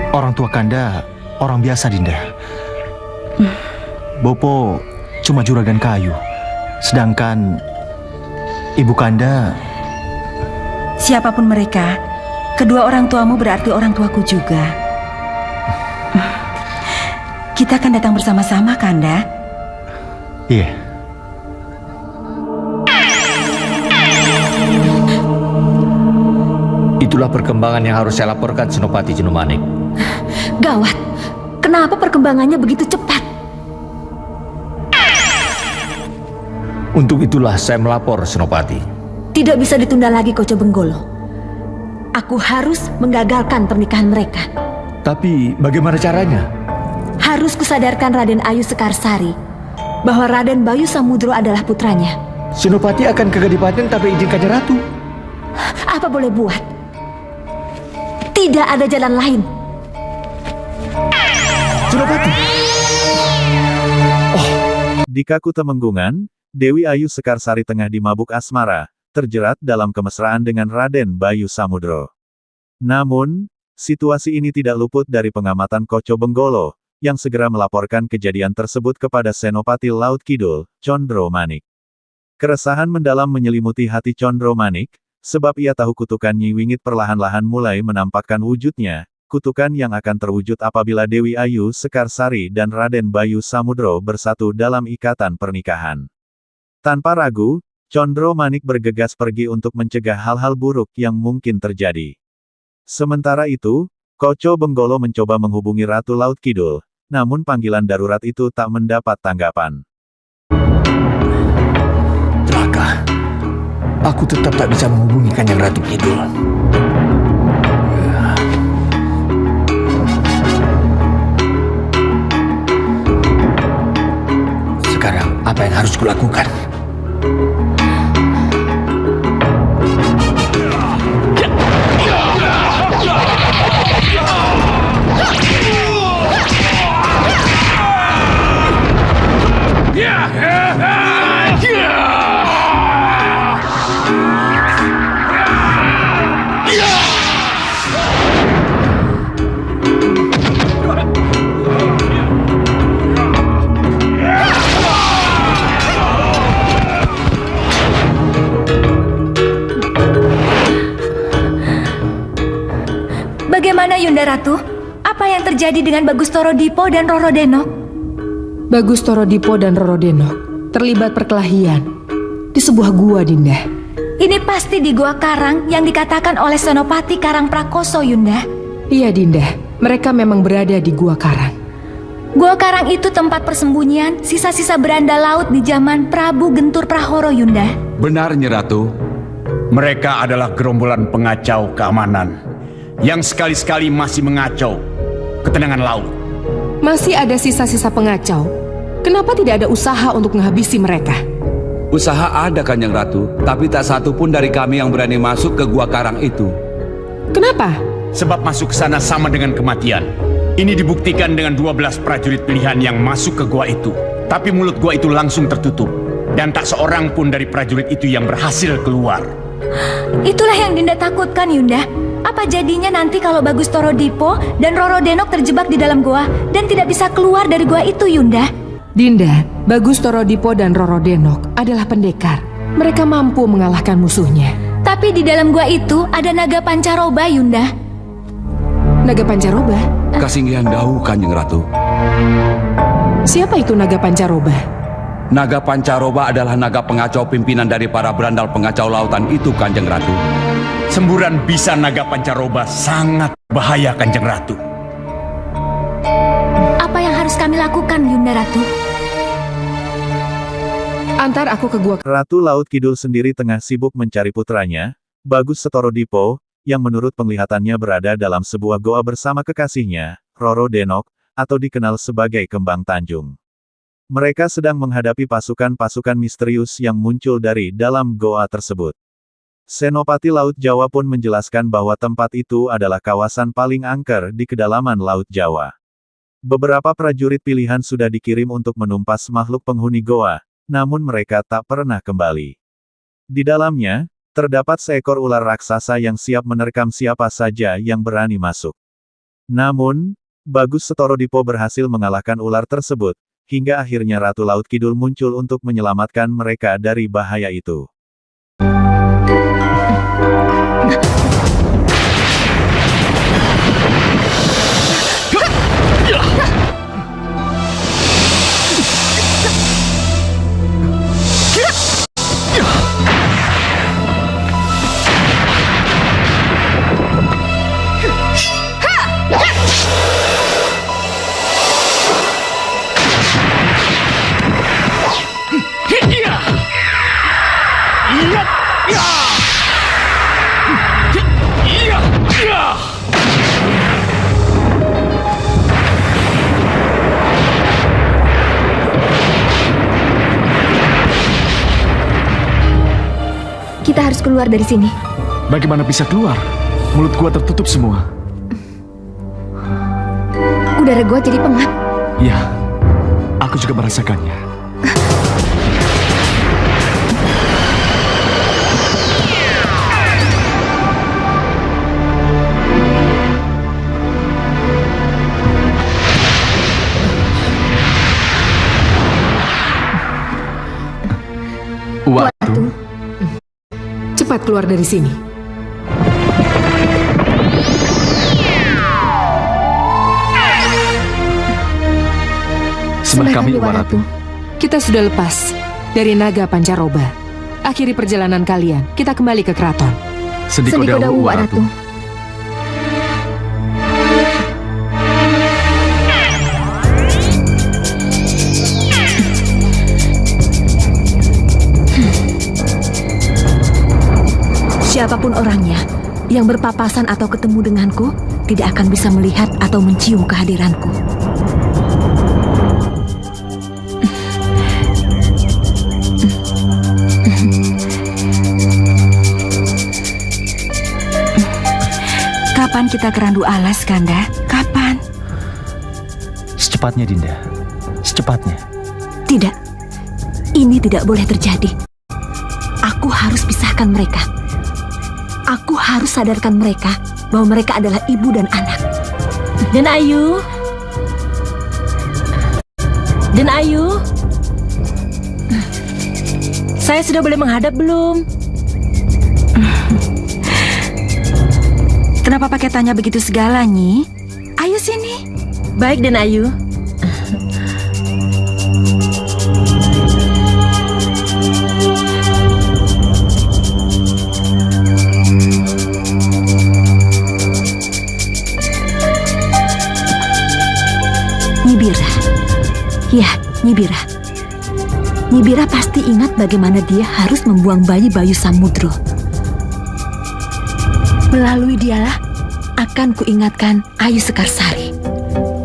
Orang tua Kanda orang biasa, Dinda. Bopo cuma juragan kayu. Sedangkan ibu Kanda... Siapapun mereka, kedua orang tuamu berarti orang tuaku juga. Kita akan datang bersama-sama, Kanda. Iya. Itulah perkembangan yang harus saya laporkan, Senopati Jenomanik. Gawat, kenapa perkembangannya begitu cepat? Untuk itulah saya melapor, Senopati. Tidak bisa ditunda lagi, Koco Benggolo. Aku harus menggagalkan pernikahan mereka. Tapi bagaimana caranya? Harus kusadarkan Raden Ayu Sekarsari bahwa Raden Bayu Samudro adalah putranya. Senopati akan ke Kadipaten tanpa izin Kanjeng Ratu. Apa boleh buat? Tidak ada jalan lain. Senopati! Di Kakutemenggungan, Dewi Ayu Sekarsari tengah dimabuk asmara, terjerat dalam kemesraan dengan Raden Bayu Samudro. Namun, situasi ini tidak luput dari pengamatan Koco Benggolo, yang segera melaporkan kejadian tersebut kepada Senopati Laut Kidul, Condro Manik. Keresahan mendalam menyelimuti hati Condro Manik, sebab ia tahu kutukan Nyi Wingit perlahan-lahan mulai menampakkan wujudnya, kutukan yang akan terwujud apabila Dewi Ayu Sekarsari dan Raden Bayu Samudro bersatu dalam ikatan pernikahan. Tanpa ragu, Condro Manik bergegas pergi untuk mencegah hal-hal buruk yang mungkin terjadi. Sementara itu, Koco Benggolo mencoba menghubungi Ratu Laut Kidul, namun panggilan darurat itu tak mendapat tanggapan. Celaka. Aku tetap tak bisa menghubungi Kanjeng Ratu Kidul. Sekarang, apa yang harus kulakukan? Bagaimana Yunda Ratu? Apa yang terjadi dengan Bagus Toro Dipo dan Roro Denok? Bagus Toro Dipo dan Roro Denok terlibat perkelahian di sebuah gua, Dinda. Ini pasti di Gua Karang yang dikatakan oleh Senopati Karang Prakoso, Yunda. Iya, Dinda. Mereka memang berada di Gua Karang. Gua Karang itu tempat persembunyian sisa-sisa beranda laut di zaman Prabu Gentur Prahoro, Yunda. Benar, Nyi Ratu. Mereka adalah gerombolan pengacau keamanan yang sekali-sekali masih mengacau ketenangan laut. Masih ada sisa-sisa pengacau. Kenapa tidak ada usaha untuk menghabisi mereka? Usaha ada, Kanjeng Ratu, tapi tak satu pun dari kami yang berani masuk ke Gua Karang itu. Kenapa? Sebab masuk ke sana sama dengan kematian. Ini dibuktikan dengan 12 prajurit pilihan yang masuk ke gua itu. Tapi mulut gua itu langsung tertutup. Dan tak seorang pun dari prajurit itu yang berhasil keluar. Itulah yang Dinda takutkan, Yunda. Apa jadinya nanti kalau Bagus Toro Dipo dan Roro Denok terjebak di dalam gua dan tidak bisa keluar dari gua itu, Yunda? Dinda, Bagus Toro Dipo dan Roro Denok adalah pendekar. Mereka mampu mengalahkan musuhnya. Tapi di dalam gua itu ada naga pancaroba, Yunda. Naga pancaroba? Kasinggihan Dawu, Kanjeng Ratu. Siapa itu naga pancaroba? Naga Pancaroba adalah naga pengacau pimpinan dari para berandal pengacau lautan itu, Kanjeng Ratu. Semburan bisa naga pancaroba sangat bahaya, Kanjeng Ratu. Apa yang harus kami lakukan, Yunda Ratu? Antar aku ke gua. Ratu Laut Kidul sendiri tengah sibuk mencari putranya, Bagus Setoro Dipo, yang menurut penglihatannya berada dalam sebuah goa bersama kekasihnya, Roro Denok, atau dikenal sebagai Kembang Tanjung. Mereka sedang menghadapi pasukan-pasukan misterius yang muncul dari dalam goa tersebut. Senopati Laut Jawa pun menjelaskan bahwa tempat itu adalah kawasan paling angker di kedalaman Laut Jawa. Beberapa prajurit pilihan sudah dikirim untuk menumpas makhluk penghuni goa, namun mereka tak pernah kembali. Di dalamnya, terdapat seekor ular raksasa yang siap menerkam siapa saja yang berani masuk. Namun, Bagus Setorodipo berhasil mengalahkan ular tersebut, hingga akhirnya Ratu Laut Kidul muncul untuk menyelamatkan mereka dari bahaya itu. Kita harus keluar dari sini. Bagaimana bisa keluar? Mulut gua tertutup semua. Udara gua jadi pengap. Ya, aku juga merasakannya. Watu. Cepat keluar dari sini. Sembah kami, Waratu. Kita sudah lepas dari naga pancaroba. Akhiri perjalanan kalian. Kita kembali ke keraton. Sendiko Dawu, Waratu. Siapapun orangnya yang berpapasan atau ketemu denganku tidak akan bisa melihat atau mencium kehadiranku. Kapan kita ke Randu Alas, Kanda? Kapan? Secepatnya, Dinda. Secepatnya. Tidak. Ini tidak boleh terjadi. Aku harus pisahkan mereka. Aku harus sadarkan mereka bahwa mereka adalah ibu dan anak. Dan Ayu? Dan Ayu? Saya sudah boleh menghadap belum? Kenapa pakai tanya begitu segala, Nyi? Ayo sini. Baik, Dan Ayu. Nyibira. Ya, Nyibira. Nyibira pasti ingat bagaimana dia harus membuang bayi Bayu Samudro. Melalui dialah akan kuingatkan Ayu Sekarsari.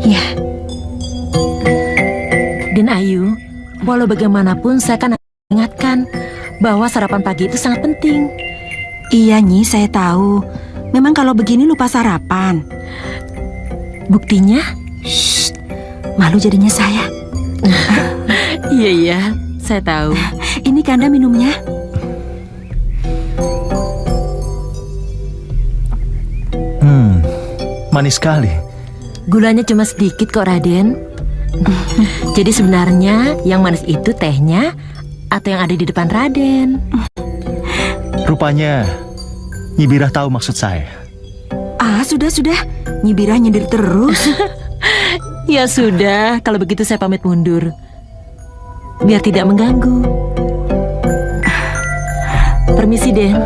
Ya. Dan Ayu, walau bagaimanapun saya akan ingatkan bahwa sarapan pagi itu sangat penting. Iya, Nyi, saya tahu. Memang kalau begini lupa sarapan. Buktinya? Shh, malu jadinya saya. Iya, saya tahu. Ini Kanda minumnya. Manis sekali. Gulanya cuma sedikit kok, Raden. Jadi sebenarnya yang manis itu tehnya atau yang ada di depan Raden? Rupanya Nyibirah tahu maksud saya. Ah, sudah. Nyibirah nyindir terus. Ya sudah, kalau begitu saya pamit mundur. Biar tidak mengganggu. Permisi, Den.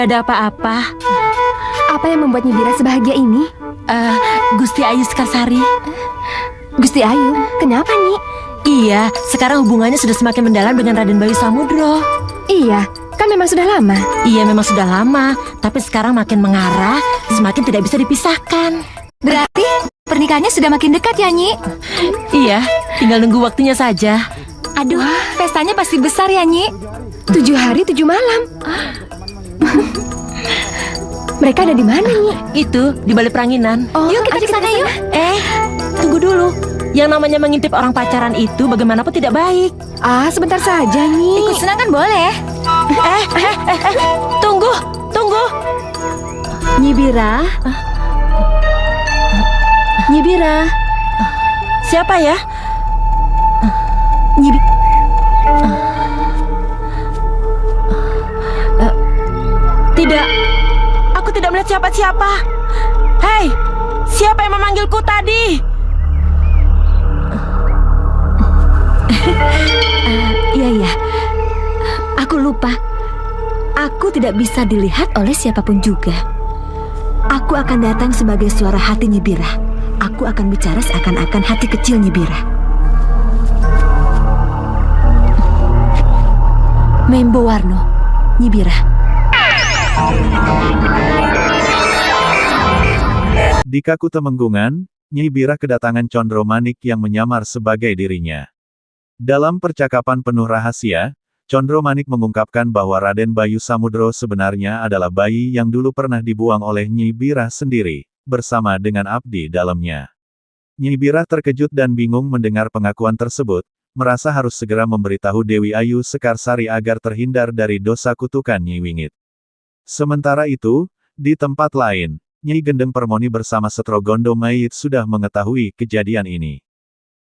Tidak ada apa-apa. Apa yang membuat Nyi Bira sebahagia ini? Gusti Ayu Sekarsari. Gusti Ayu, kenapa Nyi? Iya, sekarang hubungannya sudah semakin mendalam dengan Raden Bayu Samudro. Iya, kan memang sudah lama. Iya, memang sudah lama, tapi sekarang makin mengarah, semakin tidak bisa dipisahkan. Berarti pernikahannya sudah makin dekat ya Nyi? Iya, tinggal nunggu waktunya saja. Aduh, pestanya pasti besar ya Nyi? 7 hari 7 malam. Mereka ada di mana Nyi? Itu, di balik peranginan. Oh, yuk kita ke sana yuk. Tunggu dulu. Yang namanya mengintip orang pacaran itu bagaimanapun tidak baik. Sebentar saja Nyi. Ikut senang kan boleh. Tunggu. Nyi Bira. Nyi Bira. Siapa ya? Nyi Tidak. Aku tidak melihat siapa-siapa. Hei, siapa yang memanggilku tadi? Iya. Aku lupa. Aku tidak bisa dilihat oleh siapapun juga. Aku akan datang sebagai suara hati Nyi Bira. Aku akan bicara seakan-akan hati kecil Nyi Bira. Membo Warno, Nyi Bira. Di Kakutemenggungan, Nyi Bira kedatangan Condro Manik yang menyamar sebagai dirinya. Dalam percakapan penuh rahasia, Condro Manik mengungkapkan bahwa Raden Bayu Samudro sebenarnya adalah bayi yang dulu pernah dibuang oleh Nyi Bira sendiri, bersama dengan abdi dalamnya. Nyi Bira terkejut dan bingung mendengar pengakuan tersebut, merasa harus segera memberitahu Dewi Ayu Sekarsari agar terhindar dari dosa kutukan Nyi Wingit. Sementara itu, di tempat lain, Nyi Gendeng Permoni bersama Setro Gondo Mayit sudah mengetahui kejadian ini.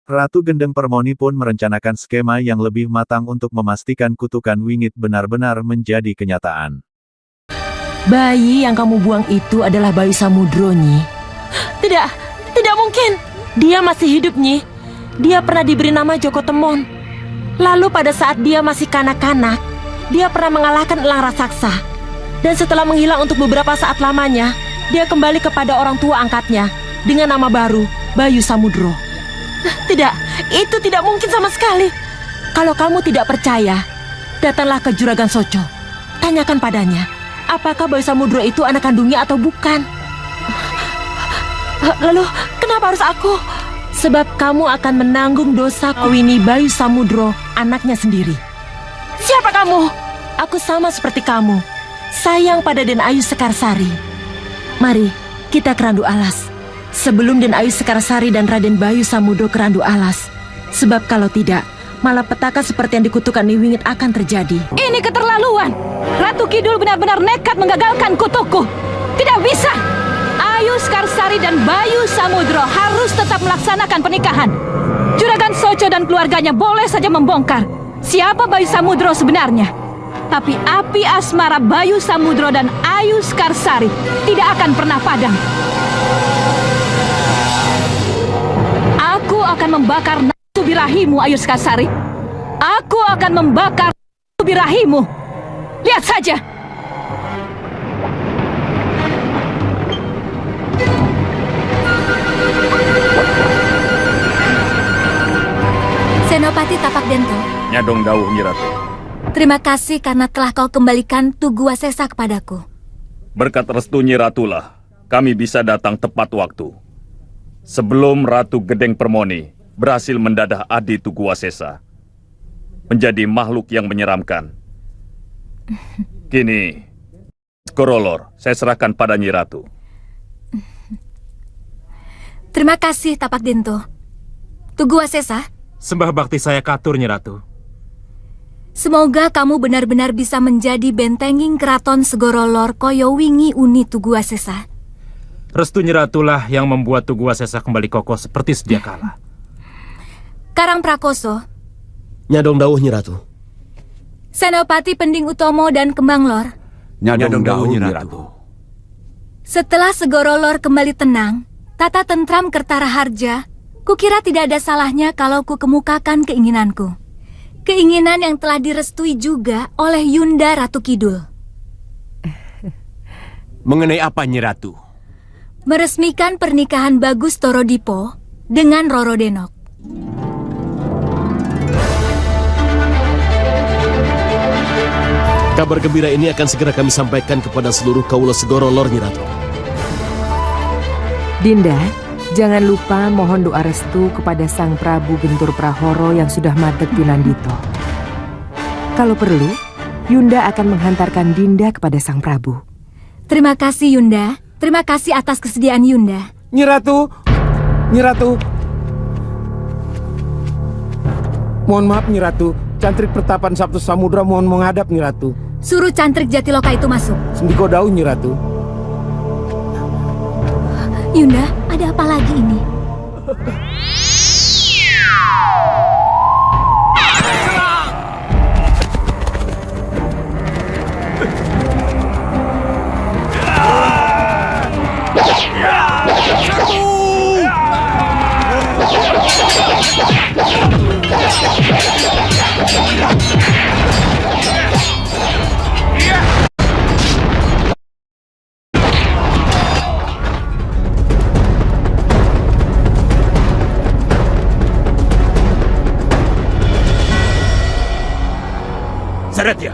Ratu Gendeng Permoni pun merencanakan skema yang lebih matang untuk memastikan kutukan Wingit benar-benar menjadi kenyataan. Bayi yang kamu buang itu adalah Bayu Samudro, Nyi. Tidak mungkin. Dia masih hidup, Nyi. Dia pernah diberi nama Joko Temon. Lalu pada saat dia masih kanak-kanak, dia pernah mengalahkan elang raksasa. Dan setelah menghilang untuk beberapa saat lamanya, dia kembali kepada orang tua angkatnya dengan nama baru, Bayu Samudro. Tidak, itu tidak mungkin sama sekali. Kalau kamu tidak percaya, datanglah ke Juragan Soco. Tanyakan padanya, apakah Bayu Samudro itu anak kandungnya atau bukan. Lalu, kenapa harus aku? Sebab kamu akan menanggung dosa kawini Bayu Samudro, anaknya sendiri. Siapa kamu? Aku sama seperti kamu, sayang pada Den Ayu Sekarsari. Mari, kita ke Randu Alas. Sebelum Den Ayu Sekarsari dan Raden Bayu Samudro ke Randu Alas. Sebab kalau tidak, malapetaka seperti yang dikutukan Nyi Wingit akan terjadi. Ini keterlaluan. Ratu Kidul benar-benar nekat menggagalkan kutukku. Tidak bisa. Ayu Sekarsari dan Bayu Samudro harus tetap melaksanakan pernikahan. Juragan Soco dan keluarganya boleh saja membongkar siapa Bayu Samudro sebenarnya. Tapi api asmara Bayu Samudro dan Ayu Sekarsari tidak akan pernah padam. Aku akan membakar nafsu birahimu, Ayu Sekarsari. Aku akan membakar nafsu birahimu. Lihat saja. Senopati Tapak Dento. Nyadong dawuh Nyi Ratu. Terima kasih karena telah kau kembalikan Tugu Wasesa kepadaku. Berkat restu Nyi Ratulah, kami bisa datang tepat waktu. Sebelum Ratu Gendeng Permoni berhasil mendadah Adi Tugu Wasesa menjadi makhluk yang menyeramkan. Kini, Gorolor saya serahkan pada Nyi Ratu. Terima kasih Tapak Dento. Tugu Wasesa, sembah bakti saya katur, Nyi Ratu. semoga kamu benar-benar bisa menjadi bentenging keraton Segorolor Koyo Wingi Uni Tugu Wasesa. Restu Nyi Ratulah yang membuat Tugu Wasesa kembali kokoh seperti sedia kala. Karang Prakoso, Nyadong dawuh Nyi Ratu. Senopati Pending Utomo dan Kembang Lor, Nyadong dawuh Nyi Ratu. setelah Segorolor kembali tenang, tata tentram Kertaraharja, kukira tidak ada salahnya kalau ku kemukakan keinginanku. Keinginan yang telah direstui juga oleh Yunda Ratu Kidul. Mengenai apa, Nyi Ratu? Meresmikan pernikahan Bagus Torodipo dengan Roro Denok. Kabar gembira ini akan segera kami sampaikan kepada seluruh Kawula Segoro Lor Nyi Ratu. Dinda, jangan lupa mohon doa restu kepada Sang Prabu Gentur Prahoro yang sudah madeg Pinandito. Kalau perlu, Yunda akan menghantarkan Dinda kepada Sang Prabu. Terima kasih Yunda. Terima kasih atas kesediaan Yunda. Nyi Ratu, Nyi Ratu. Mohon maaf Nyi Ratu, Cantrik Pertapan Sabtu Samudra mohon menghadap Nyi Ratu. Suruh Cantrik Jatiloka itu masuk. Sendiko Daun Nyi Ratu. Yunda, ada apa lagi ini? Seret dia.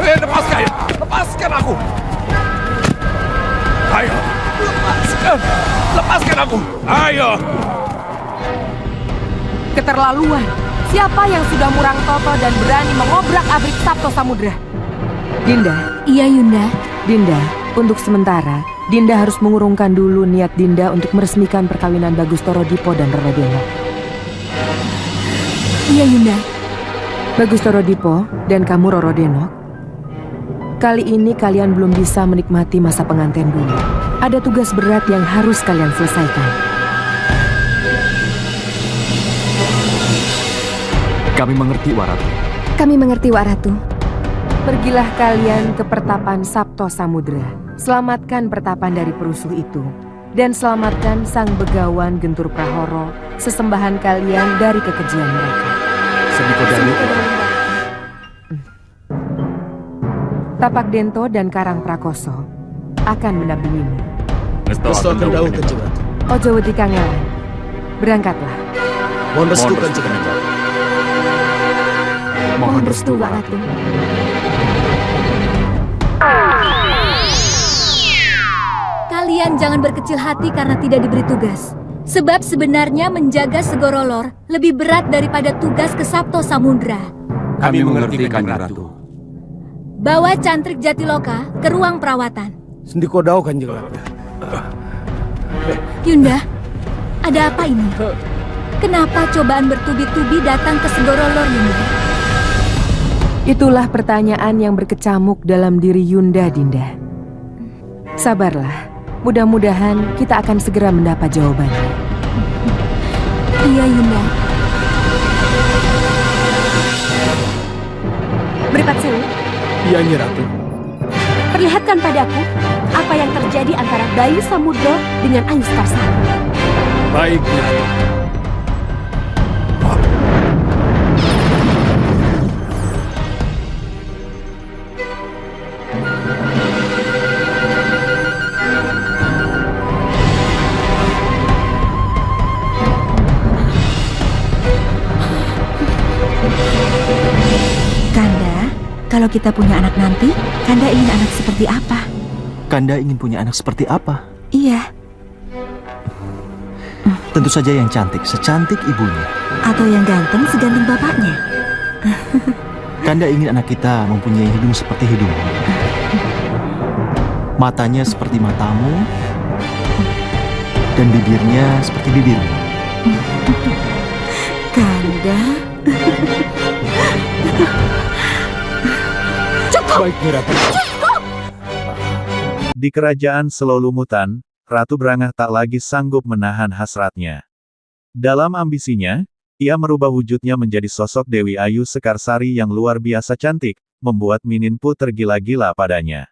Lepaskan! Lepaskan aku! Ayo. Lepaskan! Lepaskan aku! Ayo. Keterlaluan. Siapa yang sudah murang toto dan berani mengobrak-abrik Sabto Samudra? Dinda. Iya Yunda. Dinda, untuk sementara, Dinda harus mengurungkan dulu niat Dinda untuk meresmikan perkawinan Bagus Torodipo dan Roro Denok. Iya Yunda. Bagus Torodipo dan kamu Roro Denok, kali ini kalian belum bisa menikmati masa pengantin dulu. Ada tugas berat yang harus kalian selesaikan. Kami mengerti, Waratu. Kami mengerti, Wak Ratu. Pergilah kalian ke pertapan Sabto Samudra. Selamatkan pertapan dari perusuh itu. Dan selamatkan Sang Begawan Gentur Prahoro, sesembahan kalian dari kekejian mereka. Sendiko Daun. Tapak Dento dan Karang Prakoso akan mendampingimu. Restu akan Daun Kanjeng Ratu. Ojo wedi kangelan. Berangkatlah. Mohon restu Kanjeng Ratu. Mohon restu, Wak Ratu. Kalian jangan berkecil hati karena tidak diberi tugas. Sebab sebenarnya menjaga Segoro Lor lebih berat daripada tugas ke Sabto Samudra. Kami mengerti, Kanjeng Ratu. Bawa Cantrik Jatiloka ke ruang perawatan. Sendiko Daun Kanjeng Ratu. Yunda, ada apa ini? Kenapa cobaan bertubi-tubi datang ke Segoro Lor, Yunda? Itulah pertanyaan yang berkecamuk dalam diri Yunda, Dinda. Sabarlah. Mudah-mudahan kita akan segera mendapat jawabannya. Iya, Yunda. Beripat Sewu, Iya Nyi Ratu. perlihatkan padaku apa yang terjadi antara Bayu Samudro dengan Ayu Skarsari. Baik Nyi Ratu. Kalau kita punya anak nanti, Kanda ingin anak seperti apa? Kanda ingin punya anak seperti apa? Iya. Tentu saja yang cantik, secantik ibunya. Atau yang ganteng, seganteng bapaknya. Kanda ingin anak kita mempunyai hidung seperti hidungmu. Matanya seperti matamu. Dan bibirnya seperti bibirmu. Kanda. Baik Nyi Ratu. Di kerajaan Selolumutan, Ratu Brangah tak lagi sanggup menahan hasratnya. Dalam ambisinya, ia merubah wujudnya menjadi sosok Dewi Ayu Sekarsari yang luar biasa cantik, membuat Mininku tergila-gila padanya.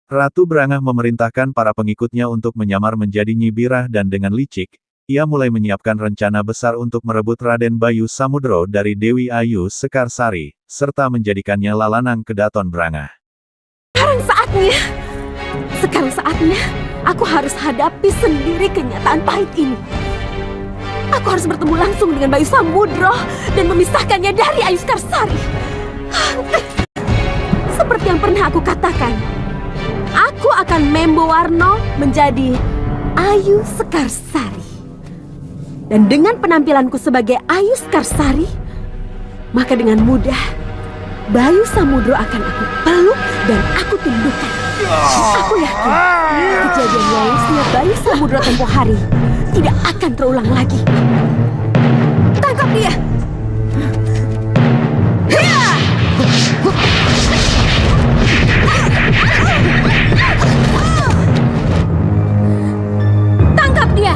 Ratu Brangah memerintahkan para pengikutnya untuk menyamar menjadi Nyi Birah dan dengan licik, ia mulai menyiapkan rencana besar untuk merebut Raden Bayu Samudro dari Dewi Ayu Sekarsari, serta menjadikannya lalanang ke Daton Brangah. Sekarang saatnya Sekarang saatnya aku harus hadapi sendiri kenyataan pahit ini. Aku harus bertemu langsung dengan Bayu Samudro dan memisahkannya dari Ayu Sekarsari. Seperti yang pernah aku katakan, aku akan membawarno menjadi Ayu Sekarsari. Dan dengan penampilanku sebagai Ayu Sekarsari, maka dengan mudah Bayu Samudro akan aku peluk dan aku tundukkan. Aku yakin kejadian lolosnya Bayu Samudro tempo hari tidak akan terulang lagi. Tangkap dia! Tangkap dia!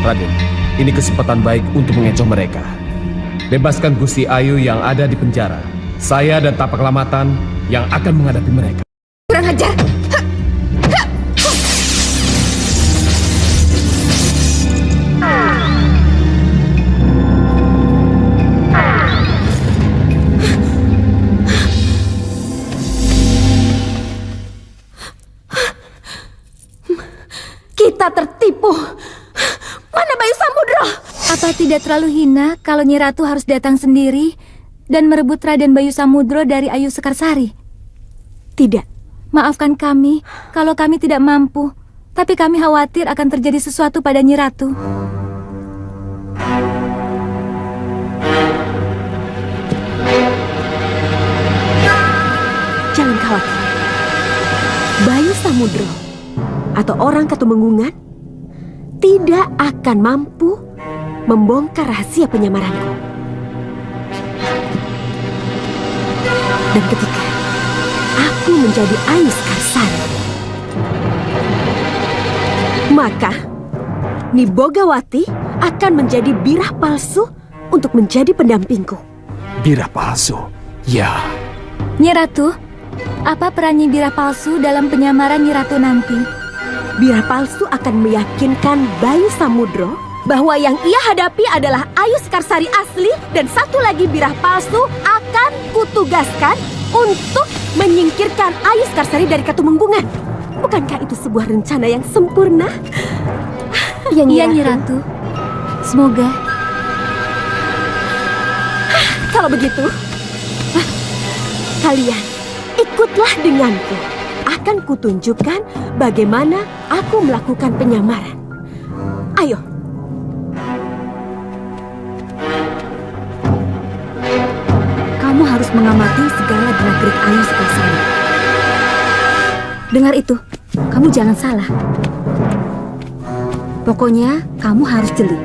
Raden, ini kesempatan baik untuk mengecoh mereka. Bebaskan Gusti Ayu yang ada di penjara. Saya dan Tapak Lamatan yang akan menghadapi mereka. Kurang ajar! Kita tertipu. Mana Bayu Samudro? Apa tidak terlalu hina kalau Nyi Ratu harus datang sendiri dan merebut Raden Bayu Samudro dari Ayu Sekarsari? Tidak. Maafkan kami kalau kami tidak mampu, tapi kami khawatir akan terjadi sesuatu pada Nyi Ratu. Jangan khawatir. Bayu Samudro atau orang Ketumenggungan tidak akan mampu membongkar rahasia penyamaranku. Dan ketika aku menjadi Ayu Sekarsari, maka Nibogawati akan menjadi birah palsu untuk menjadi pendampingku. Birah palsu? Ya. Nyi Ratu, apa peran Nyi birah palsu dalam penyamaran Nyi Ratu nanti? Birah palsu akan meyakinkan Bayu Samudro bahwa yang ia hadapi adalah Ayu Sekarsari asli, dan satu lagi birah palsu akan kutugaskan untuk menyingkirkan Ayu Sekarsari dari Ketumenggungan. Bukankah itu sebuah rencana yang sempurna? Iya, Nyi Ratu. Semoga. Kalau begitu, kalian ikutlah denganku. Akan kutunjukkan bagaimana aku melakukan penyamaran. Ayo. Kamu harus mengamati segala gerak-gerik Ayu Sekarsari. Dengar itu, kamu jangan salah. Pokoknya kamu harus jeli.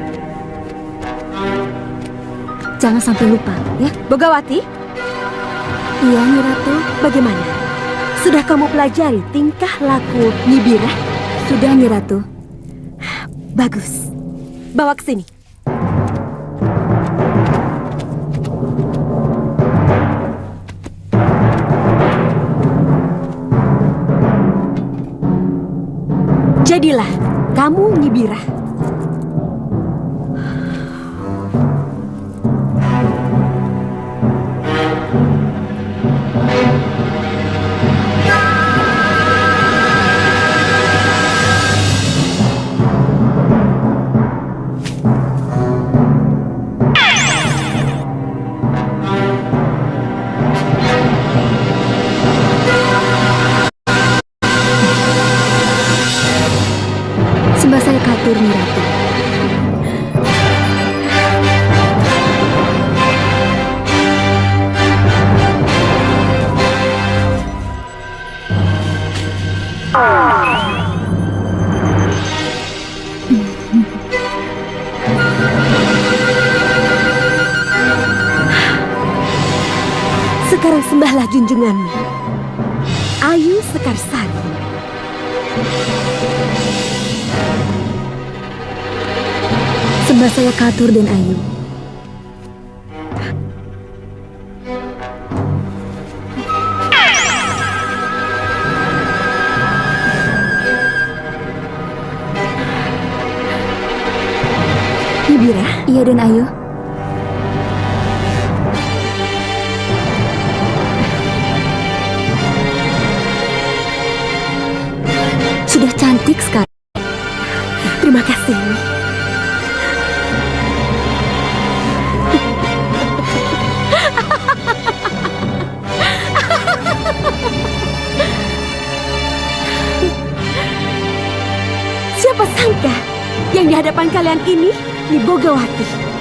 Jangan sampai lupa, ya. Bogawati? Iya, Nyi Ratu. Bagaimana? Sudah kamu pelajari tingkah laku Nyi Birah? Sudah, Nyi Ratu. Bagus. Bawa ke sini. Jadilah kamu Nyi Birah. Sembah saya katur, Nyi Ratu. Sekarang sembahlah junjunganmu, Ayu Sekarsari. Sembah saya katur dan Ayu. Ibira? Iya, Den Ayu. Sudah cantik sekali. Terima kasih. Siapa sangka yang di hadapan kalian ini Nibogawati.